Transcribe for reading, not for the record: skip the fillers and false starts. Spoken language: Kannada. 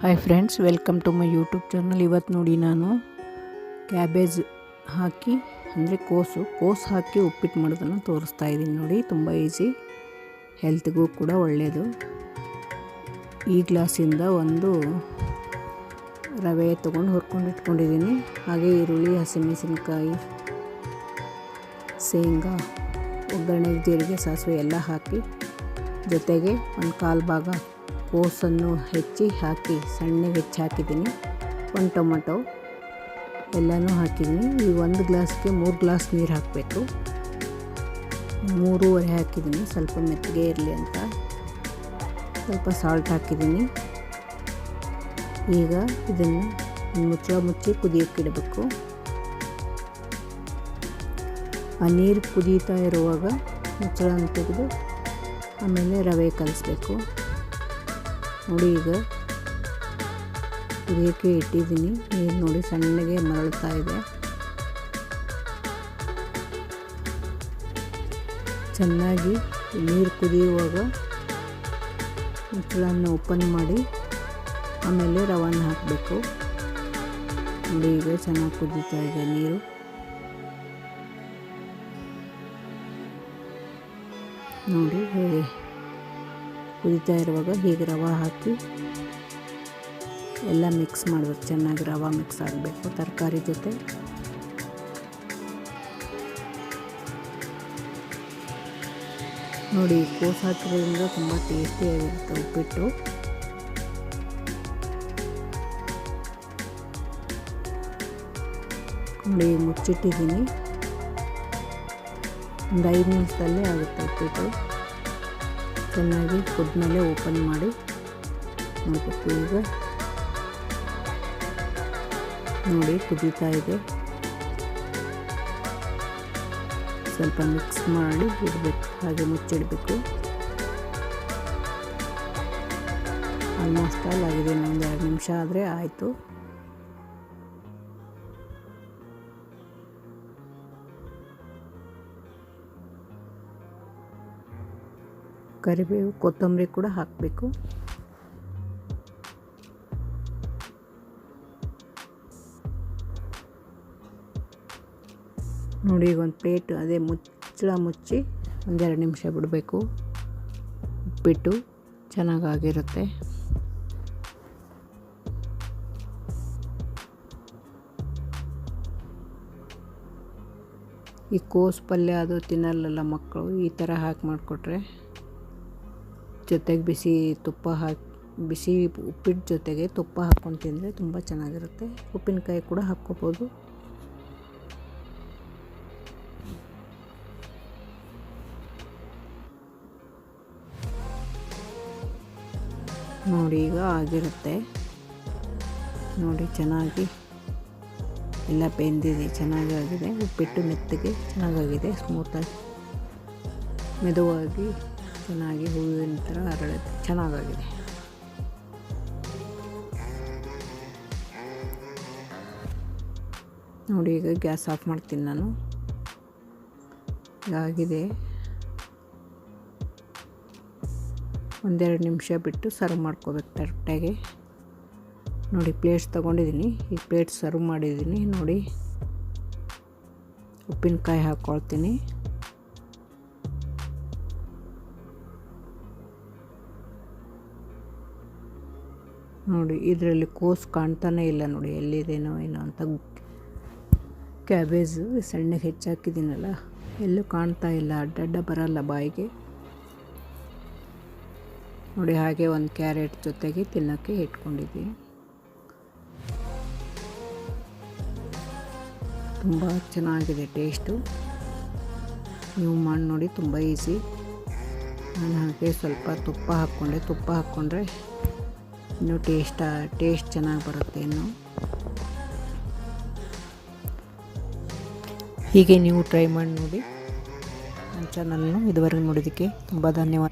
Hi friends, welcome to my YouTube channel. ಇವತ್ತು ನೋಡಿ ನಾನು ಕ್ಯಾಬೇಜ್ ಹಾಕಿ ಅಂದರೆ ಕೋಸು ಹಾಕಿ ಉಪ್ಪಿಟ್ಟು ಮಾಡೋದನ್ನು ತೋರಿಸ್ತಾ ಇದ್ದೀನಿ. ನೋಡಿ, ತುಂಬ ಈಸಿ, ಹೆಲ್ತ್ಗೂ ಕೂಡ ಒಳ್ಳೆಯದು. ಈ ಗ್ಲಾಸಿಂದ ಒಂದು ರವೆ ತೊಗೊಂಡು ಹುರ್ಕೊಂಡು ಇಟ್ಕೊಂಡಿದ್ದೀನಿ. ಹಾಗೆ ಈರುಳ್ಳಿ, ಹಸಿಮೆಣಸಿನ್ಕಾಯಿ, ಶೇಂಗಾ, ಒಗ್ಗರಣೆಗೆ ಜೀರಿಗೆ, ಸಾಸಿವೆ ಎಲ್ಲ ಹಾಕಿ, ಜೊತೆಗೆ ಒಂದು ಕಾಲು ಭಾಗ ಕೋಸನ್ನು ಹಾಕಿ ಸಣ್ಣಗೆ ಹಾಕಿದ್ದೀನಿ. ಒಂದು ಟೊಮೆಟೊ ಎಲ್ಲನೂ ಹಾಕಿದ್ದೀನಿ. ಈ ಒಂದು ಗ್ಲಾಸ್ಗೆ 3 ಗ್ಲಾಸ್ ನೀರು ಹಾಕಬೇಕು. 3.5 ಹಾಕಿದ್ದೀನಿ, ಸ್ವಲ್ಪ ಮೆತ್ತಗೆ ಇರಲಿ ಅಂತ. ಸ್ವಲ್ಪ ಸಾಲ್ಟ್ ಹಾಕಿದ್ದೀನಿ. ಈಗ ಇದನ್ನು ಮುಚ್ಚಿ ಕುದಿಯೋಕ್ಕಿಡಬೇಕು. ಆ ನೀರು ಕುದೀತಾ ಇರುವಾಗ ಮುಚ್ಚಳನ ತೆಗೆದು ಆಮೇಲೆ ರವೆ ಕಲಿಸ್ಬೇಕು. ನೋಡಿ, ಈಗ ಕುದಿಯೋಕ್ಕೆ ಇಟ್ಟಿದ್ದೀನಿ. ನೀರು ನೋಡಿ ಸಣ್ಣಗೆ ಮರಳ್ತಾ ಇದೆ. ಚೆನ್ನಾಗಿ ನೀರು ಕುದಿಯುವಾಗ ಮುಚ್ಚಳನ್ನು ಓಪನ್ ಮಾಡಿ ಆಮೇಲೆ ರವೆನ ಹಾಕಬೇಕು. ನೋಡಿ, ಈಗ ಚೆನ್ನಾಗಿ ಕುದೀತಾ ಇದೆ ನೀರು. ನೋಡಿ, ಹೇಗೆ ಕುದೀತಾ ಇರುವಾಗ ಹೀಗೆ ರವೆ ಹಾಕಿ ಎಲ್ಲ ಮಿಕ್ಸ್ ಮಾಡಬೇಕು. ಚೆನ್ನಾಗಿ ರವೆ ಮಿಕ್ಸ್ ಆಗಬೇಕು ತರಕಾರಿ ಜೊತೆ. ನೋಡಿ, ಕೋಸು ಹಾಕಿರೋದ್ರಿಂದ ತುಂಬ ಟೇಸ್ಟಿಯಾಗಿರುತ್ತೆ ಉಪ್ಪಿಟ್ಟು. ನೋಡಿ, ಮುಚ್ಚಿಟ್ಟಿದ್ದೀನಿ. ಒಂದು 5 ನಿಮಿಷದಲ್ಲೇ ಆಗುತ್ತೆ ಉಪ್ಪಿಟ್ಟು. ಚೆನ್ನಾಗಿ ಕುದ್ಮೇಲೆ ಓಪನ್ ಮಾಡಿ ನೋಡಬೇಕು. ಈಗ ನೋಡಿ, ಕುದೀತಾ ಇದೆ. ಸ್ವಲ್ಪ ಮಿಕ್ಸ್ ಮಾಡಿ ಇಡಬೇಕು, ಹಾಗೆ ಮುಚ್ಚಿಡಬೇಕು. ಆಲ್ಮೋಸ್ಟ್ ಆಲ್ ಆಗಿದೆ. ಇನ್ನೊಂದು 2 ನಿಮಿಷ ಆದರೆ ಆಯಿತು. ಕರಿಬೇವು, ಕೊತ್ತಂಬರಿ ಕೂಡ ಹಾಕಬೇಕು. ನೋಡಿ, ಈಗ ಒಂದು ಪ್ಲೇಟ್ ಅದೇ ಮುಚ್ಚಳ ಮುಚ್ಚಿ 1-2 ನಿಮಿಷ ಬಿಡಬೇಕು. ಉಪ್ಪಿಟ್ಟು ಚೆನ್ನಾಗಾಗಿರುತ್ತೆ. ಈ ಕೋಸು ಪಲ್ಯ ಅದು ತಿನ್ನಲ್ಲ ಮಕ್ಕಳು. ಈ ಥರ ಹಾಕಿ ಮಾಡಿಕೊಟ್ರೆ, ಜೊತೆಗೆ ಬಿಸಿ ಉಪ್ಪಿಟ್ಟು ಜೊತೆಗೆ ತುಪ್ಪ ಹಾಕ್ಕೊಂಡು ತಿಂದರೆ ತುಂಬ ಚೆನ್ನಾಗಿರುತ್ತೆ. ಉಪ್ಪಿನಕಾಯಿ ಕೂಡ ಹಾಕ್ಕೋಬೋದು. ನೋಡಿ, ಈಗ ಆಗಿರುತ್ತೆ. ನೋಡಿ, ಚೆನ್ನಾಗಿ ಎಲ್ಲ ಬೆಂದಿದೆ, ಚೆನ್ನಾಗಾಗಿದೆ. ಉಪ್ಪಿಟ್ಟು ಮೆತ್ತಗೆ ಚೆನ್ನಾಗಾಗಿದೆ, ಸ್ಮೂತಾಗಿ ಮೆದುವಾಗಿ ಚೆನ್ನಾಗಿ ಹೂವಿನ ಥರ ಅರಳುತ್ತೆ. ಚೆನ್ನಾಗಾಗಿದೆ. ನೋಡಿ, ಈಗ ಗ್ಯಾಸ್ ಆಫ್ ಮಾಡ್ತೀನಿ ನಾನು. ಆಗಿದೆ. 1-2 ನಿಮಿಷ ಬಿಟ್ಟು ಸರ್ವ್ ಮಾಡ್ಕೋಬೇಕು ಕರೆಕ್ಟಾಗಿ. ನೋಡಿ, ಪ್ಲೇಟ್ಸ್ ತೊಗೊಂಡಿದ್ದೀನಿ. ಈ ಪ್ಲೇಟ್ ಸರ್ವ್ ಮಾಡಿದ್ದೀನಿ. ನೋಡಿ, ಉಪ್ಪಿನಕಾಯಿ ಹಾಕ್ಕೊಳ್ತೀನಿ. ನೋಡಿ, ಇದರಲ್ಲಿ ಕೋಸು ಕಾಣ್ತಾನೆ ಇಲ್ಲ. ನೋಡಿ, ಎಲ್ಲಿದೇನೋ ಏನೋ ಅಂತ. ಕ್ಯಾಬೇಜು ಸಣ್ಣಗೆ ಹೆಚ್ಚಾಕಿದ್ದೀನಲ್ಲ, ಎಲ್ಲೂ ಕಾಣ್ತಾ ಇಲ್ಲ. ಅಡ್ಡ ಬರಲ್ಲ ಬಾಯಿಗೆ. ನೋಡಿ, ಹಾಗೆ ಒಂದು ಕ್ಯಾರೆಟ್ ಜೊತೆಗೆ ತಿನ್ನೋಕ್ಕೆ ಇಟ್ಕೊಂಡಿದ್ದೀನಿ. ತುಂಬ ಚೆನ್ನಾಗಿದೆ ಟೇಸ್ಟು. ನೀವು ಮಾಡಿ ನೋಡಿ, ತುಂಬ ಈಸಿ. ನಾನು ಹಾಗೆ ಸ್ವಲ್ಪ ತುಪ್ಪ ಹಾಕ್ಕೊಂಡ್ರೆ ಇನ್ನೂ ಟೇಸ್ಟ್ ಚೆನ್ನಾಗಿ ಬರುತ್ತೆ. ಇನ್ನು ಹೀಗೆ ನೀವು ಟ್ರೈ ಮಾಡಿ ನೋಡಿ. ನನ್ನ ಚಾನಲ್ನ ಇದುವರೆಗೂ ನೋಡೋದಕ್ಕೆ ತುಂಬ ಧನ್ಯವಾದ.